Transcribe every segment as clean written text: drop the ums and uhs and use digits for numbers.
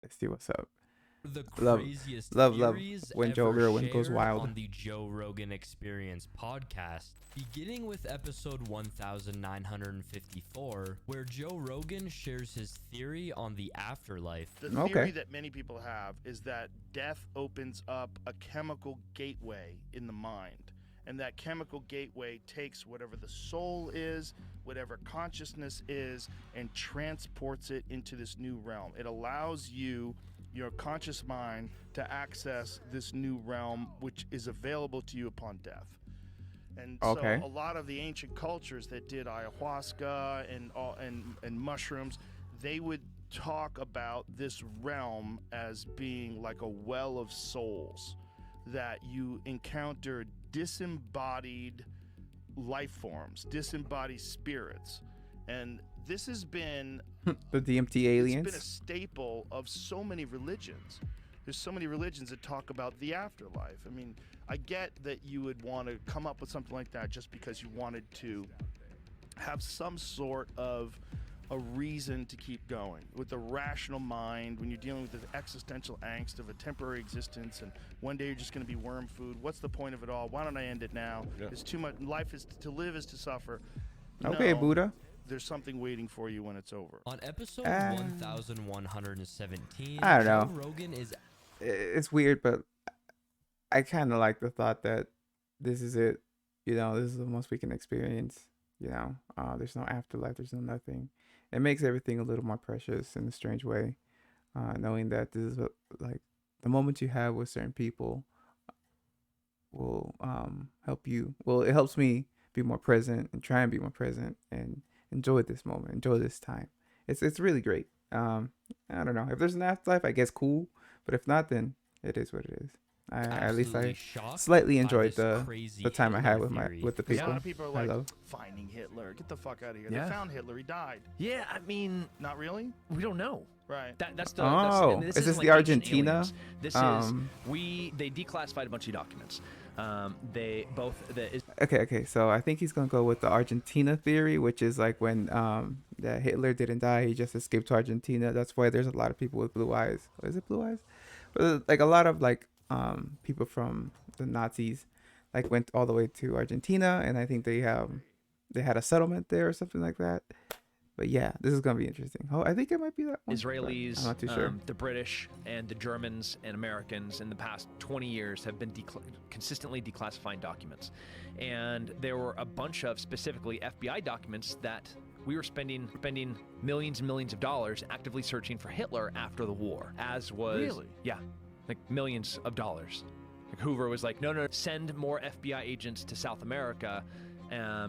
Let's see what's up. The Love, craziest love theories when Joe ever Rogan goes shared wild. on the Joe Rogan Experience podcast, beginning with episode 1954, where Joe Rogan shares his theory on the afterlife. The theory Okay. that many people have is that death opens up a chemical gateway in the mind. And that chemical gateway takes whatever the soul is, whatever consciousness is, and transports it into this new realm. It allows you, your conscious mind, to access this new realm, which is available to you upon death. And Okay. so a lot of the ancient cultures that did ayahuasca and mushrooms, they would talk about this realm as being like a well of souls, that you encounter disembodied life forms, disembodied spirits. And this has been The DMT it's been a aliens. staple of so many religions. There's so many religions that talk about the afterlife. I mean, I get that you would want to come up with something like that just because you wanted to have some sort of a reason to keep going with the rational mind when you're dealing with the existential angst of a temporary existence, and one day you're just going to be worm food. What's the point of it all? Why don't I end it now? Yeah. It's too much. Life is to live is to suffer. Okay, No, Buddha. there's something waiting for you when it's over. On episode Uh, 1117, I don't Joe know. Rogan is It's weird, but I kind of like the thought that this is it. You know, this is the most we can experience. You know, there's no afterlife. There's no nothing. It makes everything a little more precious in a strange way. Knowing that this is like the moment you have with certain people will help you. Well, it helps me be more present and try and be more present and enjoy this moment, enjoy this time. It's really great. I don't know if there's an afterlife, I guess cool, but if not, then it is what it is. At least absolutely I shocked slightly by enjoyed this crazy the time I had Hitler with theory. the Because a people. lot of people are I like, love. finding Hitler. Get the fuck out of here. Yeah. They found Hitler. He died. Yeah, I mean, Not really? we don't know. Right. That's the. Oh, and is isn't this like the ancient Argentina? aliens. This Um, they declassified a bunch of documents. They both the Okay. So I think he's gonna go with the Argentina theory, which is like when that Hitler didn't die, he just escaped to Argentina. That's why there's a lot of people with blue eyes. Is it blue eyes? But like a lot of like people from the Nazis like went all the way to Argentina, and I think they had a settlement there or something like that. But yeah, this is gonna be interesting. Oh, I think it might be that one, but Israelis, I'm not too sure. the British, and the Germans and Americans in the past 20 years have been consistently declassifying documents. And there were a bunch of specifically FBI documents that we were spending millions and millions of dollars actively searching for Hitler after the war, as was... Really? Yeah, like millions of dollars. Like Hoover was like, no, send more FBI agents to South America,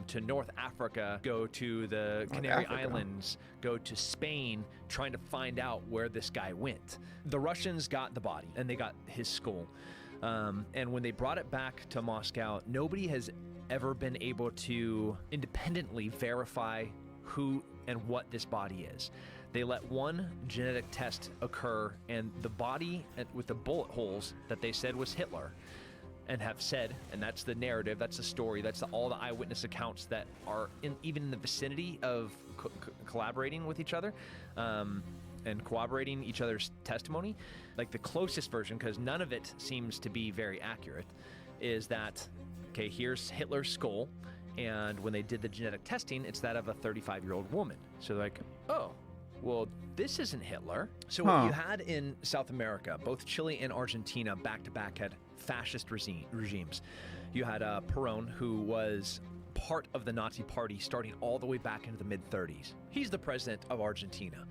to North Africa, go to the Canary Africa. Islands, go to Spain, trying to find out where this guy went. The Russians got the body, and they got his skull. And when they brought it back to Moscow, nobody has ever been able to independently verify who and what this body is. They let one genetic test occur, and the body with the bullet holes that they said was Hitler, and have said, and that's the narrative, that's the story, that's all the eyewitness accounts that are even in the vicinity of collaborating with each other, and corroborating each other's testimony. Like the closest version, because none of it seems to be very accurate, is that, okay, here's Hitler's skull, and when they did the genetic testing, it's that of a 35-year-old woman. So they're like, oh, well, this isn't Hitler. So what you had in South America, both Chile and Argentina back-to-back had fascist regimes. You had Perón, who was part of the Nazi party starting all the way back into the mid-30s. He's the president of Argentina.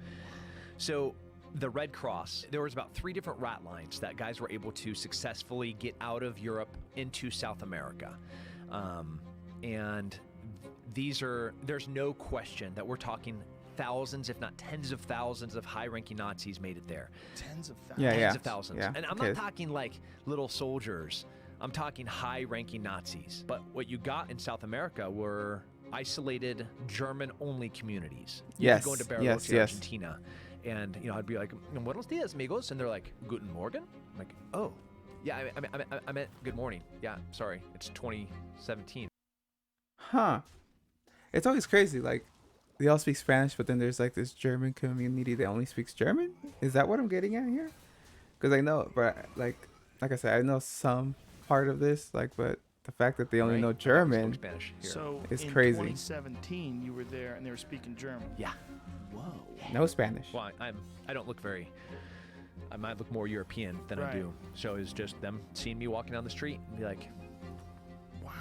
So the Red Cross, there was about 3 different rat lines that guys were able to successfully get out of Europe into South America. And there's no question that we're talking thousands, if not tens of thousands of high-ranking Nazis made it there. Tens of thousands. Yeah, Tens of thousands. yeah, And I'm okay. not talking like little soldiers. I'm talking high-ranking Nazis. But what you got in South America were isolated German-only communities. You Yes, could go into Bariloche, yes. Argentina, and I'd be like, "Buenos dias, amigos," and they're like, "Guten Morgen." I'm like, "Oh, yeah, I meant good morning. Yeah, sorry, it's 2017." Huh. It's always crazy. Like they all speak Spanish, but then there's like this German community that only speaks German. Is that what I'm getting at here? Because I know, but like I said, I know some part of this, like, but the fact that they only Right? know I spoke German. Spanish here. So It's in crazy. 2017, you were there and they were speaking German. Yeah. Whoa. No Spanish. Well, I don't look very. I might look more European than I Right. do. So it's just them seeing me walking down the street and be like, Wow.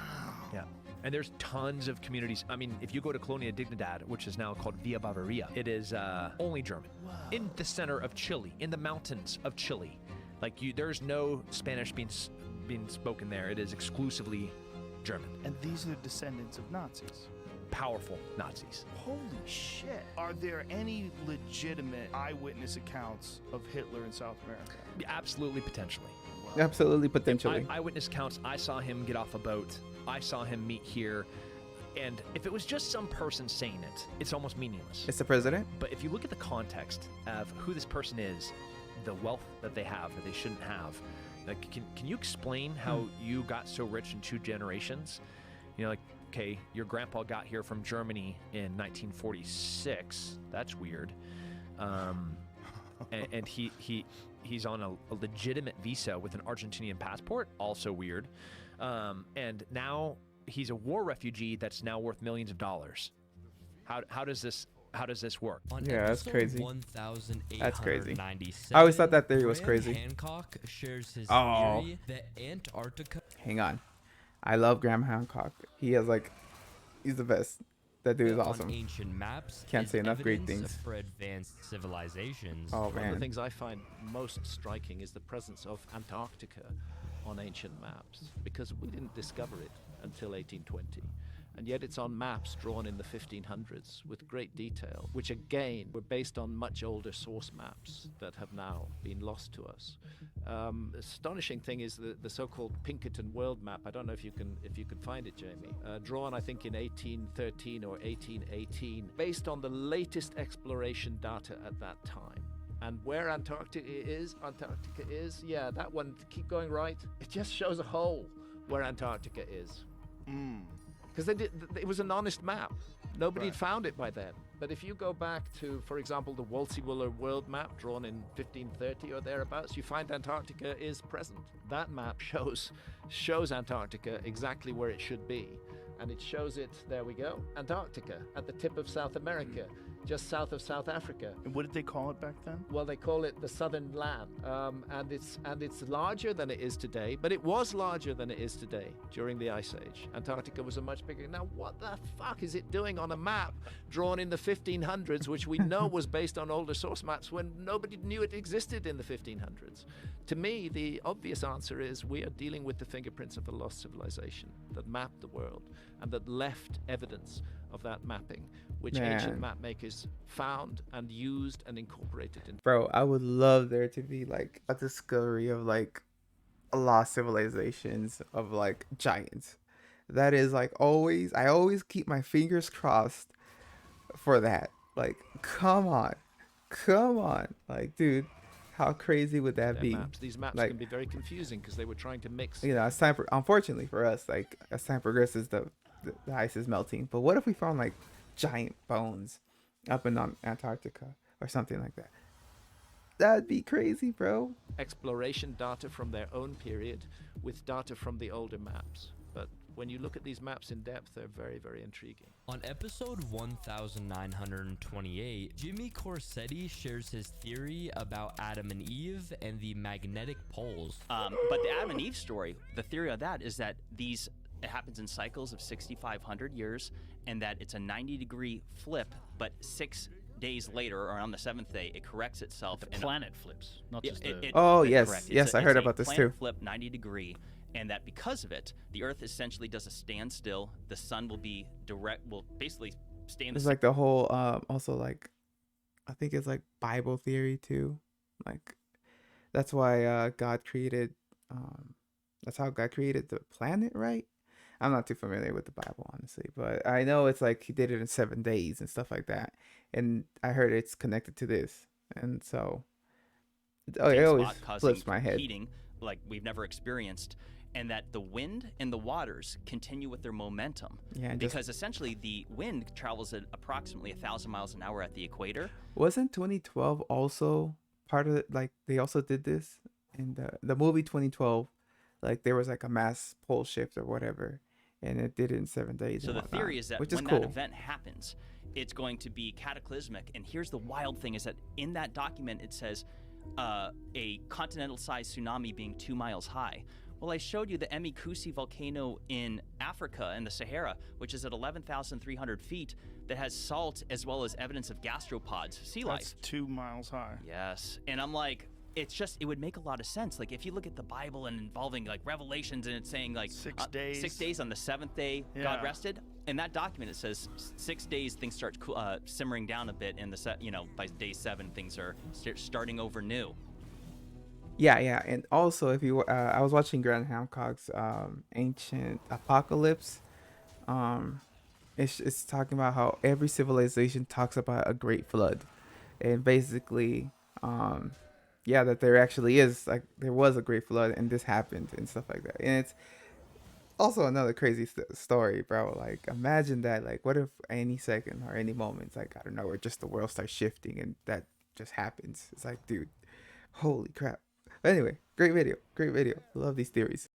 yeah. And there's tons of communities. I mean, if you go to Colonia Dignidad, which is now called Via Bavaria, it is only German. Wow. In the center of Chile, in the mountains of Chile, there's no Spanish being spoken there. It is exclusively German. And these are descendants of Nazis. Powerful Nazis. Holy shit. Are there any legitimate eyewitness accounts of Hitler in South America? Absolutely, potentially. Absolutely, potentially. Eyewitness accounts. I saw him get off a boat. I saw him meet here. And if it was just some person saying it, it's almost meaningless. It's the president. But if you look at the context of who this person is, the wealth that they have that they shouldn't have, like, can you explain how you got so rich in 2 generations? You know, like, okay, your grandpa got here from Germany in 1946. That's weird. And he's on a legitimate visa with an Argentinian passport. Also weird. And now he's a war refugee that's now worth millions of dollars. How does this work? On Yeah, that's episode crazy. 1897, That's crazy. I always thought that theory was Graham crazy. Hancock shares his Oh. theory that Antarctica Hang on. I love Graham Hancock. He has he's the best. That dude is on awesome. ancient maps Can't is say enough great evidence things. for advanced civilizations. Oh One of the man. things I find most striking is the presence of Antarctica on ancient maps, because we didn't discover it until 1820. And yet it's on maps drawn in the 1500s with great detail, which again were based on much older source maps that have now been lost to us. Astonishing thing is the so-called Pinkerton world map. I don't know if you can find it, Jamie. Drawn, I think, in 1813 or 1818, based on the latest exploration data at that time. And where Antarctica is, yeah, that one. Keep going right. It just shows a hole where Antarctica is. Because it was an honest map. Nobody had found it by then. But if you go back to, for example, the Waldseemüller world map drawn in 1530 or thereabouts, you find Antarctica is present. That map shows Antarctica exactly where it should be. And it shows it, there we go, Antarctica, at the tip of South America, just south of South Africa. And what did they call it back then? Well, they call it the Southern Land, and it's larger than it is today. But it was larger than it is today during the Ice Age. Antarctica was a much bigger. Now, what the fuck is it doing on a map drawn in the 1500s, which we know was based on older source maps when nobody knew it existed in the 1500s? To me, the obvious answer is we are dealing with the fingerprints of a lost civilization that mapped the world and that left evidence of that mapping, which ancient Man. map makers found and used and incorporated in. Bro, I would love there to be a discovery of lost civilizations of giants. That is always, I always keep my fingers crossed for that. Come on. Dude, how crazy would that their be? maps. These maps Like- can be very confusing because they were trying to mix. As time unfortunately for us, as time progresses, the ice is melting. But what if we found giant bones up in Antarctica or something like that? That'd be crazy, bro. exploration data from their own period with data from the older maps. But when you look at these maps in depth, they're very, very intriguing. On episode 1928, Jimmy Corsetti shares his theory about Adam and Eve and the magnetic poles. But the Adam and Eve story, the theory of that is that it happens in cycles of 6,500 years, and that it's a 90-degree flip, but 6 days later, or on the 7th day, it corrects itself. The and planet flips, not just the. Oh, that's yes. correct. Yes, I heard about this planet too. flip 90-degree, and that because of it, the Earth essentially does a standstill. The sun will basically stay in the It's the whole also I think it's Bible theory too. That's why God created that's how God created the planet, right? I'm not too familiar with the Bible, honestly, but I know it's he did it in 7 days and stuff like that. And I heard it's connected to this. And so it same always spot causing flips my head. heating like we've never experienced. and that the wind and the waters continue with their momentum. Yeah, because essentially the wind travels at approximately 1,000 miles an hour at the equator. Wasn't 2012 also part of it? Like they also did this in the movie 2012. Like there was like a mass pole shift or whatever, and it did it in 7 days. So and the whatnot, theory is that which when is cool. that event happens, it's going to be cataclysmic. And here's the wild thing: is that in that document it says a continental-sized tsunami being 2 miles high. Well, I showed you the Emikusi volcano in Africa in the Sahara, which is at 11,300 feet, that has salt as well as evidence of gastropods, sea life. That's 2 miles high. Yes. And I'm like, it's just, it would make a lot of sense. Like if you look at the Bible and involving like Revelations and it's saying like 6 days. 6 days, on the seventh day, God rested. In that document, it says 6 days, things start simmering down a bit, and by day 7, things are starting over new. Yeah, and also if you, I was watching Grant Hancock's Ancient Apocalypse. It's talking about how every civilization talks about a great flood, and basically, that there actually is there was a great flood and this happened and stuff like that. And it's also another crazy story, bro. Like imagine that. Like what if any second or any moment, like I don't know, where just the world starts shifting and that just happens. It's like, dude, holy crap. But anyway, great video. Love these theories.